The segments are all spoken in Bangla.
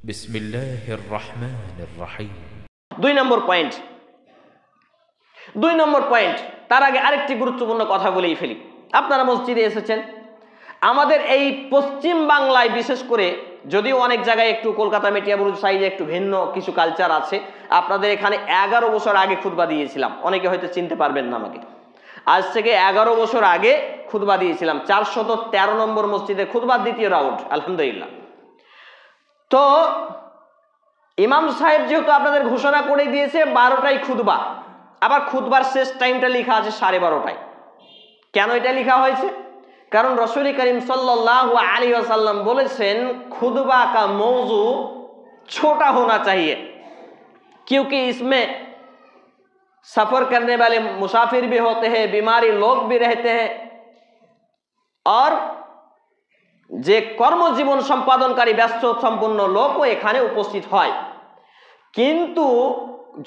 বিসমিল্লাহির রহমানির রহিম। 2 নম্বর পয়েন্ট। তার আগে আরেকটি গুরুত্বপূর্ণ কথা বলেই ফেলি। আপনারা মসজিদে এসেছেন, আমাদের এই পশ্চিম বাংলায় বিশেষ করে, যদিও অনেক জায়গায় একটু কলকাতা মেটিয়াবুরুজ সাইডে একটু ভিন্ন কিছু কালচার আছে। আপনাদের এখানে 11 বছর আগে খুতবা দিয়েছিলাম, অনেকে হয়তো চিনতে পারবেন না আমাকে। আজ থেকে 11 বছর আগে খুতবা দিয়েছিলাম 413 নম্বর মসজিদে, খুতবার দ্বিতীয় রাউন্ড, আলহামদুলিল্লাহ। তো ইমাম সাহেব যেহেতু আপনাদের ঘোষণা করে দিয়েছে 12টায় খুতবা, আবার খুতবার শেষ টাইমটা লেখা আছে 12:30টায়। কেন এটা লেখা হয়েছে? কারণ রাসূল করিম সাল্লাল্লাহু अलैहि वसल्लम বলেছেন खुतबा का मौजू छोटा होना चाहिए, क्योंकि इसमें सफर करने वाले मुसाफिर भी होते हैं, बीमारी लोग भी रहते हैं, और যে কর্মজীবন সম্পাদনকারী ব্যস্ত সম্পন্ন লোকও এখানে উপস্থিত হয়। কিন্তু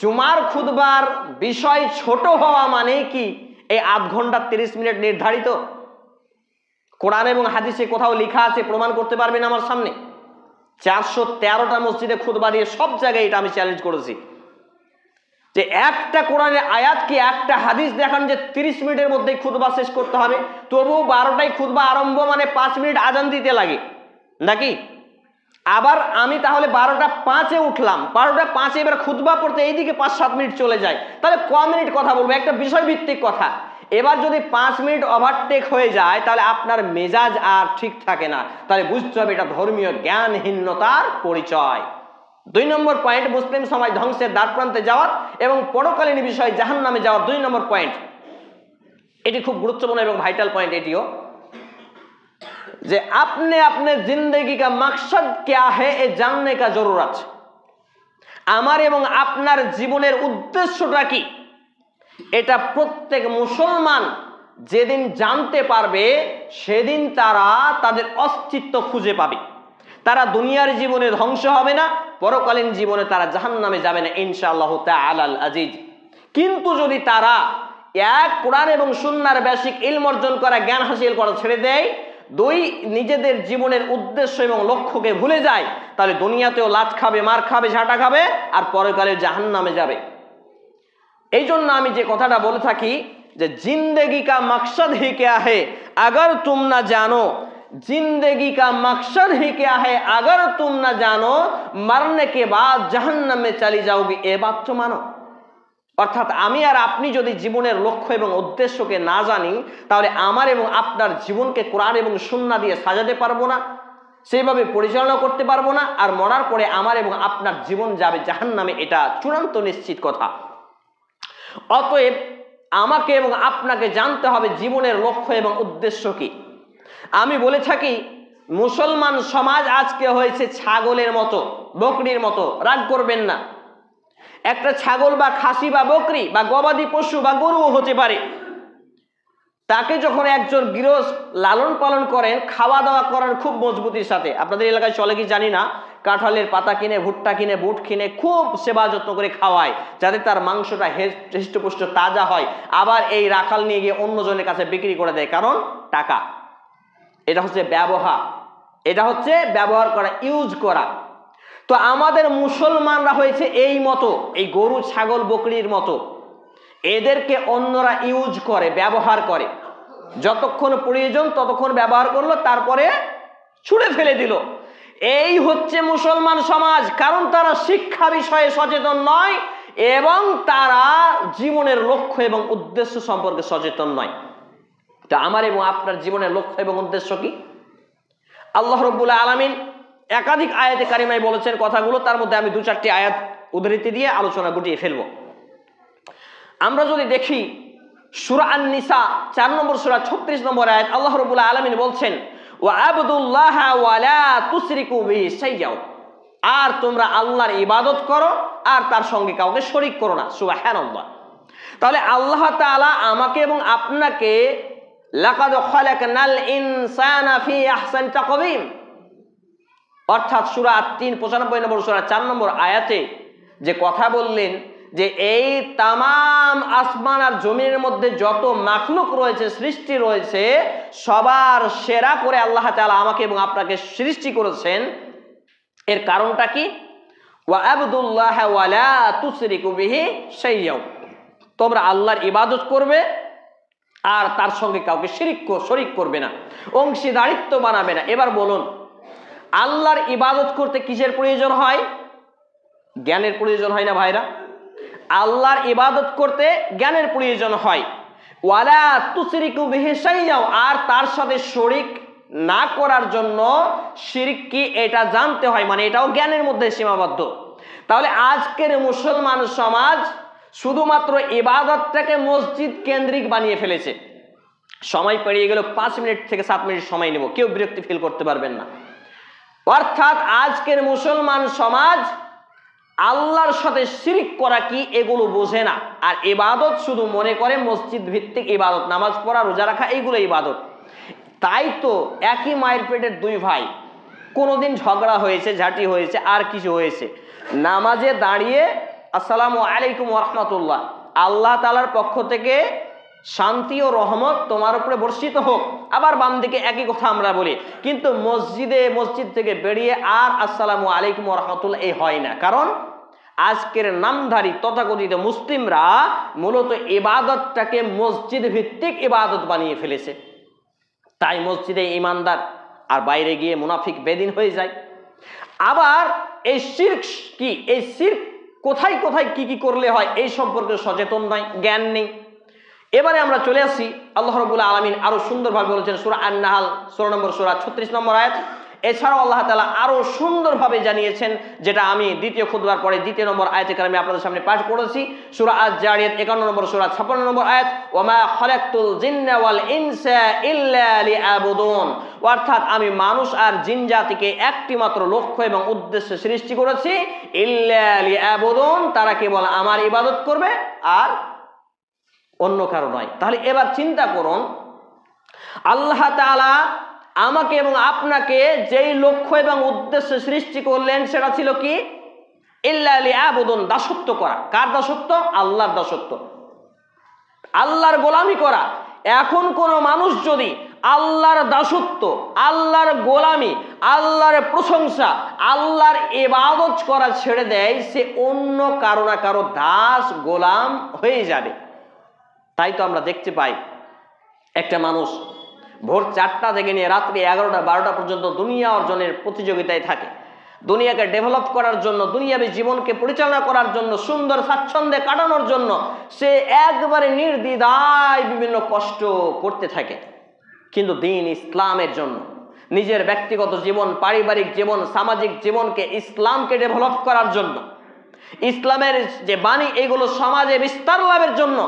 জুমার খুতবার বিষয় ছোট হওয়া মানে কি এই 8 ঘন্টা 30 মিনিট নির্ধারিত? কোরআন এবং হাদিসে কোথাও লেখা আছে? প্রমাণ করতে পারবেন আমার সামনে? 413টা মসজিদে খুতবা দিয়ে সব জায়গায় এটা আমি চ্যালেঞ্জ করেছি যে একটা কোরআনের আয়াত কি একটা হাদিস দেখান যে 30 মিনিটের মধ্যেই খুতবা শেষ করতে হবে। তবু 12টায় খুতবা আরম্ভ মানে 5 মিনিট আজান দিতে লাগে নাকি? আবার আমি তাহলে 12:05 উঠলাম, 12:05 এবার খুতবা পড়তে এইদিকে 5-7 মিনিট চলে যায়, তাহলে ক মিনিট কথা বলবো? একটা বিষয় ভিত্তিক কথা। এবার যদি 5 মিনিট ওভারটেক হয়ে যায় তাহলে আপনার মেজাজ আর ঠিক থাকে না, তাহলে বুঝতে হবে এটা ধর্মীয় জ্ঞানহীনতার পরিচয়। 2 নম্বর পয়েন্ট, মুসলিম সমাজ ধ্বংসের দ্বারপ্রান্তে যাওয়ার এবং পরকালীন বিষয় জাহান্নামে যাওয়ার 2 নম্বর পয়েন্ট। এটি খুব গুরুত্বপূর্ণ এবং ভাইটাল পয়েন্ট এটিও, যে আপনি আপনার জিন্দগি কা মকসদ क्या है এ জাননে কা জরুরত। আমার এবং আপনার জীবনের উদ্দেশ্যটা কি এটা প্রত্যেক মুসলমান যেদিন জানতে পারবে সেদিন তারা তাদের অস্তিত্ব খুঁজে পাবে। তারা দুনিয়ার জীবনে ধ্বংস হবে না, পরকালীন জীবনে তারা জাহান্নামে যাবে না ইনশাআল্লাহ তাআলা আল আজিজ। কিন্তু যদি তারা এক কোরআন এবং সুন্নাহর বেসিক ইলম অর্জন করা, জ্ঞান হাসিল করা ছেড়ে দেয়, 2 নিজেদের জীবনের উদ্দেশ্য এবং লক্ষ্যকে ভুলে যায়, তাহলে দুনিয়াতেও লাত খাবে, মার খাবে, ঝাঁটা খাবে, আর পরকালে জাহান্নামে যাবে। এই জন্য আমি যে কথাটা বলে থাকি যে জিন্দেগি কা মকসদ হি ক্যা হে अगर तुम ना जानो, जिंदगी का मकसद ही क्या है अगर तुम ना जानो, मरने के बाद जहन्नम में चली जाओगी, এ বাত তো মানো। অর্থাৎ আমি আর আপনি যদি জীবনের লক্ষ্য এবং উদ্দেশ্যকে না জানি, তাহলে আমার এবং আপনার জীবনকে কোরআন এবং সুন্নাহ দিয়ে সাজাতে পারবো না, সেইভাবে পরিচালনা করতে পারবো না, আর মরার পরে আমার এবং আপনার জীবন যাবে জাহান্নামে, এটা চূড়ান্ত নিশ্চিত কথা। অতএব আমাকে এবং আপনাকে জানতে হবে জীবনের লক্ষ্য এবং উদ্দেশ্য কি। আমি বলে থাকি মুসলমান সমাজ আজকে হয়েছে ছাগলের মতো, বকরির মতো। রাগ করবেন না, একটা ছাগল বা খাসি বা বকরি বা গবাদি পশু বা গরুও হতে পারে, তাকে যখন একজন গৃহস্থ লালন পালন করেন, খাওয়া দাওয়া করার খুব মজবুতির সাথে, আপনাদের এলাকায় চলে কি জানি না, কাঁঠালের পাতা কিনে, ভুট্টা কিনে, বুট কিনে খুব সেবা যত্ন করে খাওয়ায় যাতে তার মাংসটা হৃষ্টপুষ্ট তাজা হয়, আবার এই রাখাল নিয়ে গিয়ে অন্যজনের কাছে বিক্রি করে দেয়, কারণ টাকা। এটা হচ্ছে ব্যবহার, এটা হচ্ছে ব্যবহার করা, ইউজ করা। তো আমাদের মুসলমানরা হয়েছে এই মতো, এই গরু ছাগল বকরির মতো। এদেরকে অন্যরা ইউজ করে, ব্যবহার করে, যতক্ষণ প্রয়োজন ততক্ষণ ব্যবহার করলো, তারপরে ছুঁড়ে ফেলে দিল। এই হচ্ছে মুসলমান সমাজ, কারণ তারা শিক্ষা বিষয়ে সচেতন নয় এবং তারা জীবনের লক্ষ্য এবং উদ্দেশ্য সম্পর্কে সচেতন নয়। তা আমার এবং আপনার জীবনের লক্ষ্য এবং উদ্দেশ্য কি? আল্লাহ রাব্বুল আলামিন একাধিক আয়াতে কারিমায় বলেছেন কথাগুলো, তার মধ্যে আমি 2-4টি আয়াত উদ্ধৃতি দিয়ে আলোচনা গুটিয়ে ফেলবো। আমরা যদি দেখি সূরা আন-নিসা 4 নম্বর সূরা 36 নম্বর আয়াত, আল্লাহ রাব্বুল আলামিন বলছেন ওয়া আবুদুল্লাহ ওয়া লা তুশরিকু বিহি শাইয়্যা, আর তোমরা আল্লাহর ইবাদত করো আর তার সঙ্গে কাউকে শরীক করো না। সুবহানাল্লাহ। তাহলে আল্লাহ তাআলা আমাকে এবং আপনাকে লাকাদ খালাকনাল ইনসানা ফি আহসানি তাকওয়িম, অর্থাৎ সূরা 3 95 নম্বর সূরা 4 নম্বর আয়াতে যে কথা বললেন যে এই তামাম আসমান আর জমিনের মধ্যে যত মাখলুক রয়েছে, সৃষ্টি রয়েছে, সবার সেরা করে আল্লাহ তাআলা আমাকে এবং আপনাকে সৃষ্টি করেছেন এর কারণটা কি? ওয়া আবুদুল্লাহ ওয়া লা তুশরিকু বিহি শাইয়্যাও, তোমরা আল্লাহর ইবাদত করবে আর তার সঙ্গে কাউকে শরীক করবে না, অংশীদারিত্ব বানাবে না। এবার বলুন, আল্লাহর ইবাদত করতে কিসের প্রয়োজন হয়? জ্ঞানের প্রয়োজন হয় না ভাইরা? আল্লাহর ইবাদত করতে জ্ঞানের প্রয়োজন হয়। ওয়ালা তুশরিকু বিহি শাইয়্যাও, আর তার সাথে শরীক না করার জন্য শিরক কি এটা জানতে হয়, মানে এটাও জ্ঞানের মধ্যে সীমাবদ্ধ। তাহলে আজকের মুসলমান সমাজ শুধুমাত্র ইবাদতটাকে মসজিদ কেন্দ্রিক বানিয়ে ফেলেছে। সময় পেরিয়ে গেল, 5 মিনিট থেকে 7 মিনিট সময় নেব, কেউ বিরক্তি ফিল করতে পারবেন না। অর্থাৎ আজকের মুসলমান সমাজ আল্লাহর সাথে শিরক করা কি এগুলো বোঝে না, আর ইবাদত শুধু মনে করে মসজিদ ভিত্তিক ইবাদত, নামাজ পড়া, রোজা রাখা, এইগুলো ইবাদত। তাই তো একই মায়ের পেটের 2 ভাই, কোনোদিন ঝগড়া হয়েছে, ঝাঁটি হয়েছে, আর কিছু হয়েছে, নামাজে দাঁড়িয়ে আসসালামু আলাইকুম ওয়া রাহমাতুল্লাহ, আল্লাহ তাআলার পক্ষ থেকে শান্তি ও রহমত তোমার উপরে বর্ষিত হোক, আবার বাম দিকে একই কথা আমরা বলি। কিন্তু মসজিদ থেকে বেরিয়ে আর আসসালামু আলাইকুম ওয়া রাহমাতুল্লাহ এই হয় না। কারণ আজকের নামধারী তথাকথিত মুসলিমরা মূলত ইবাদতটাকে মসজিদ ভিত্তিক ইবাদত বানিয়ে ফেলেছে। তাই মসজিদে ইমানদার আর বাইরে গিয়ে মুনাফিক বেদিন হয়ে যায়। আবার এই শিরক কি, এই শিরক কোথায় কোথায় কি কি করলে হয় এই সম্পর্কে সচেতন নয়, জ্ঞান নেই। এবারে আমরা চলে আসি, আল্লাহ রাব্বুল আলামিন আরো সুন্দরভাবে বলেছেন সূরা আন-নাহল 16 নম্বর সূরা 36 নম্বর আয়াত। এছাড়াও আল্লাহ তাআলা আরো সুন্দরভাবে জানিয়েছেন, যেটা আমি দ্বিতীয় খুতবার পরে 2 নম্বর আয়াতে কারিমে আপনাদের সামনে পাঠ করেছি, সূরা আজ-জারিয়াত 51 নম্বর সূরা 56 নম্বর আয়াত, ওয়া মা খালাকতুল জিন্না ওয়াল ইনসা ইল্লা লিয়াবুদুন, অর্থাৎ আমি মানুষ আর জিন জাতিকে একটি মাত্র লক্ষ্য এবং উদ্দেশ্যে সৃষ্টি করেছি, ইল্লা লিয়াবুদুন, তারা কেবল আমার ইবাদত করবে আর অন্য কারো নয়। তাহলে এবার চিন্তা করুন, আল্লাহ তাআলা আমাকে এবং আপনাকে যেই লক্ষ্য এবং উদ্দেশ্যে সৃষ্টি করলেন সেটা ছিল কি? ইল্লা লিয়াবুদুন, দাসত্ব করা। কার দাসত্ব? আল্লাহর দাসত্ব, আল্লাহর গোলামি করা। এখন কোন মানুষ যদি আল্লাহর দাসত্ব, আল্লাহর গোলামি, আল্লাহর প্রশংসা, আল্লাহর ইবাদত করা ছেড়ে দেয়, সে অন্য কারো না কারো দাস গোলাম হয়ে যাবে। তাই তো আমরা দেখতে পাই একটা মানুষ ভোর 4টা থেকে নিয়ে রাত্রি 11টা 12টা পর্যন্ত দুনিয়া অর্জনের প্রতিযোগিতায় থাকে। দুনিয়াকে ডেভেলপ করার জন্য, দুনিয়াবী জীবনকে পরিচালনা করার জন্য, সুন্দর স্বাচ্ছন্দ্যে কাটানোর জন্য সে একবারে নির্দ্বিধায় বিভিন্ন কষ্ট করতে থাকে। কিন্তু দ্বীন ইসলামের জন্য, নিজের ব্যক্তিগত জীবন, পারিবারিক জীবন, সামাজিক জীবনকে, ইসলামকে ডেভেলপ করার জন্য, ইসলামের যে বাণী এগুলো সমাজে বিস্তার লাভের জন্য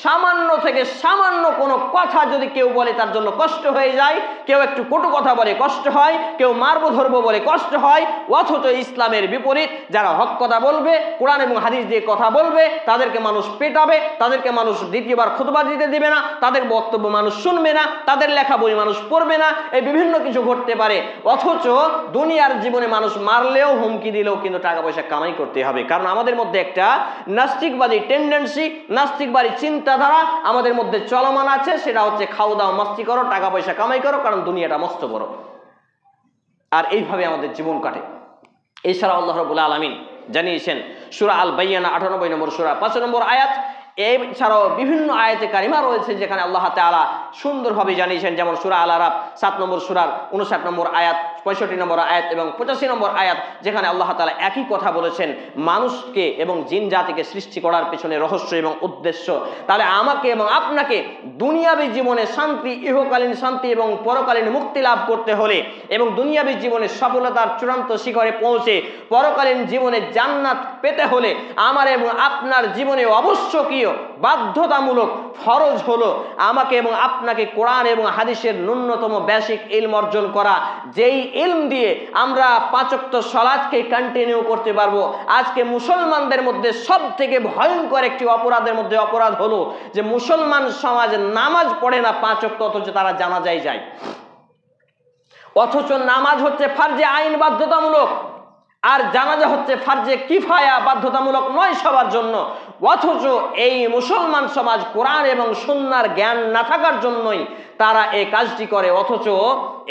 সামান্য থেকে সামান্য কোনো কথা যদি কেউ বলে তার জন্য কষ্ট হয়ে যায়, কেউ একটু কটু কথা বলে কষ্ট হয়, কেউ মারবো ধরবো বলে কষ্ট হয়। অথচ ইসলামের বিপরীত যারা হক কথা বলবে, কোরআন এবং হাদিস দিয়ে কথা বলবে, তাদেরকে মানুষ পেটাবে, তাদেরকে মানুষ দ্বিতীয়বার খুতবা দিতে দিবে না, তাদের বক্তব্য মানুষ শুনবে না, তাদের লেখা বই মানুষ পড়বে না, এই বিভিন্ন কিছু ঘটতে পারে। অথচ দুনিয়ার জীবনে মানুষ মারলেও, হুমকি দিলেও কিন্তু টাকা পয়সা কামাই করতে হবে। কারণ আমাদের মধ্যে একটা নাস্তিকবাদী টেন্ডেন্সি, নাস্তিকবাদী চিন্তাধারা আমাদের মধ্যে চলমান আছে, সেটা হচ্ছে খাও দাও মাস্তি করো, টাকা পয়সা কামাই করো, কারণ দুনিয়াটা মস্ত বড়। আর এইভাবে আমাদের জীবন কাটে। এছাড়া আল্লাহ রাব্বুল আলামিন জানিয়েছেন সূরা আল বাইয়ানা 98 নম্বর সূরা 5 নম্বর আয়াত। এছাড়াও বিভিন্ন আয়াতে কারিমা রয়েছে যেখানে আল্লাহ তাআলা সুন্দরভাবে জানিয়েছেন, যেমন সূরা আল আরাফ 7 নম্বর সূরার 59 নম্বর আয়াত, 65 নম্বর আয়াত এবং 85 নম্বর আয়াত, যেখানে আল্লাহ তাআলা একই কথা বলেছেন, মানুষকে এবং জিন জাতিকে সৃষ্টি করার পেছনে রহস্য এবং উদ্দেশ্য। তাহলে আমাকে এবং আপনাকে দুনিয়াবী জীবনে শান্তি, ইহকালীন শান্তি এবং পরকালীন মুক্তি লাভ করতে হলে এবং দুনিয়াবী জীবনে সফলতার চূড়ান্ত শিখরে পৌঁছে পরকালীন জীবনে জান্নাত পেতে হলে আমার এবং আপনার জীবনে অবশ্যকীয়, বাধ্যতামূলক, ফরজ হলো আমাকে এবং আপনাকে কোরআন এবং হাদিসের ন্যূনতম বেসিক ইলম অর্জন করা, যেই ইলম দিয়ে আমরা 5 ওয়াক্ত সালাতকে কন্টিনিউ করতে পারবো। আজকে মুসলমানদের মধ্যে সব থেকে ভয়ঙ্কর একটি অপরাধের মধ্যে অপরাধ হলো যে মুসলমান সমাজ নামাজ পড়ে না 5 ওয়াক্ত, অথচ তারা জানাজায় যায়। অথচ নামাজ হচ্ছে ফরজে আইন, বাধ্যতামূলক, আর জানাজা হচ্ছে ফরজে কিফায়া, বাধ্যতামূলক নয় সবার জন্য। অথচ এই মুসলমান সমাজ কোরআন এবং সুন্নাহর জ্ঞান না থাকার জন্যই তারা এই কাজটি করে। অথচ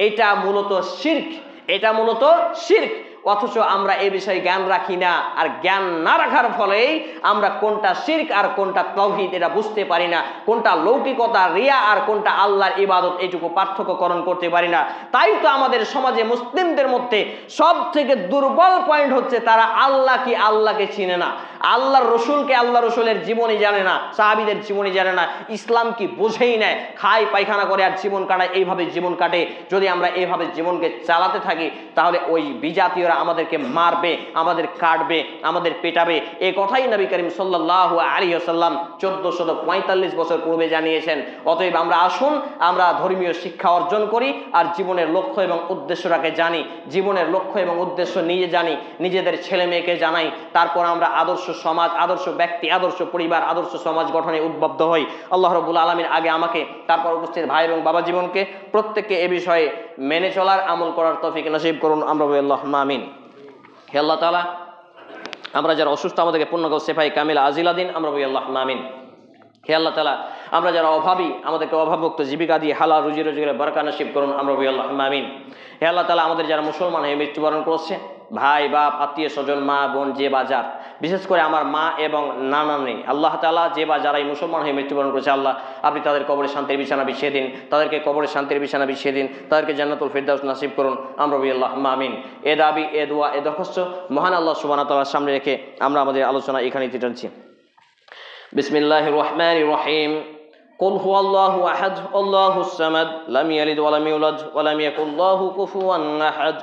এটা মূলত শিরক, এটা মূলত শিরক। অথচ আমরা এই বিষয়ে জ্ঞান রাখি না। আর জ্ঞান না রাখার ফলেই আমরা কোনটা শিরক আর কোনটা তাওহীদ এটা বুঝতে পারি না, কোনটা লৌকিকতা রিয়া আর কোনটা আল্লাহর ইবাদত এইটুকু পার্থক্যকরণ করতে পারি না। তাই তো আমাদের সমাজে মুসলিমদের মধ্যে সব থেকে দুর্বল পয়েন্ট হচ্ছে তারা আল্লাহকে চিনে না, আল্লাহর রসুলকে, আল্লাহ রসুলের জীবনী জানে না, সাহাবীদের জীবনী জানে না, ইসলাম কি বুঝেই নেয়, খায় পায়খানা করে আর জীবন কাটায়, এইভাবে জীবন কাটে। যদি আমরা এইভাবে জীবনকে চালাতে থাকি তাহলে ওই বিজাতীয়রা আমাদেরকে মারবে, আমাদের কাটবে, আমাদের পেটাবে। এই কথাই নবী করিম সাল্লাল্লাহু আলাইহি ওয়াসাল্লাম 1445 বছর পূর্বে জানিয়েছেন। অতএব আমরা আসুন আমরা ধর্মীয় শিক্ষা অর্জন করি আর জীবনের লক্ষ্য এবং উদ্দেশ্যটাকে জানি, জীবনের লক্ষ্য এবং উদ্দেশ্য নিজে জানি, নিজেদের ছেলে মেয়েকে জানাই, তারপর আমরা আদর্শ সমাজ, আদর্শ ব্যক্তি, আদর্শ পরিবার, আদর্শ সমাজ গঠনে উদ্বুদ্ধ হই। আল্লাহ রাব্বুল আলামিন আগে আমাকে, তারপর উপস্থিত ভাই এবং বাবা জীবনকে প্রত্যেককে এ বিষয়ে মেনে চলার, আমল করার তৌফিক নসিব করুন। আমরা বলি আল্লাহুম্মা আমিন। হে আল্লাহ তাআলা, আমরা যারা অসুস্থ আমাদেরকে পূর্ণাঙ্গ সেফাই কামিল আজিলা দিন। আমরা বলি আল্লাহুম্মা আমিন। হে আল্লাহ তাআলা, আমরা যারা অভাবী আমাদেরকে অভাবমুক্ত জীবিকা দিয়ে হালাল রুজি রোজগারের বরকত নসিব করুন। আমরা বলি আল্লাহুম্মা আমিন। হে আল্লাহ তাআলা, আমাদের যারা মুসলমান হয়ে মৃত্যুবরণ করছে, ভাই বাপ আত্মীয় স্বজন মা বোন যে বা যার, বিশেষ করে আমার মা এবং নানানি, আল্লাহ তাআলা যে বা যারাই মুসলমান হয়ে মৃত্যুবরণ করেছে, আল্লাহ আপনি তাদের কবরে শান্তির বিছানা বিছিয়ে দিন, তাদেরকে কবরে শান্তির বিছানা বিছিয়ে দিন, তাদেরকে জান্নাতুল ফিরদাউস নসিব করুন। আমরা বলি আল্লাহুম্মা আমিন। এ দাবি, এ দোয়া, এ দরখাস্ত মহান আল্লাহ সুবহানাহু ওয়া তাআলার সামনে রেখে আমরা আমাদের আলোচনা এখানেই টানছি। বিসমিল্লাহির রহমানির রহিম। قل هو الله أحد الله الصمد لم يلد ولم يولد ولم يكن له كفوا أحد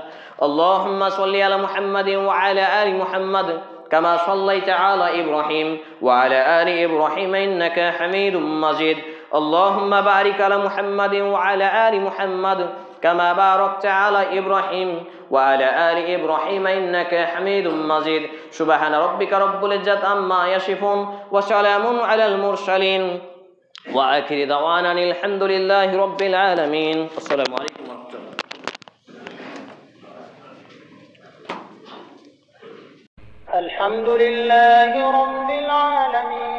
اللهم صل على محمد وعلى آل محمد كما صليت على إبراهيم وعلى آل إبراهيم إنك حميد مجيد اللهم بارك على محمد وعلى آل محمد كما باركت على إبراهيم وعلى آل إبراهيم إنك حميد مجيد سبحان ربك رب العزة عما يصفون وسلام على المرسلين وآخر دعوانا الحمد لله رب العالمين السلام عليكم ورحمة الله. الحمد لله رب العالمين.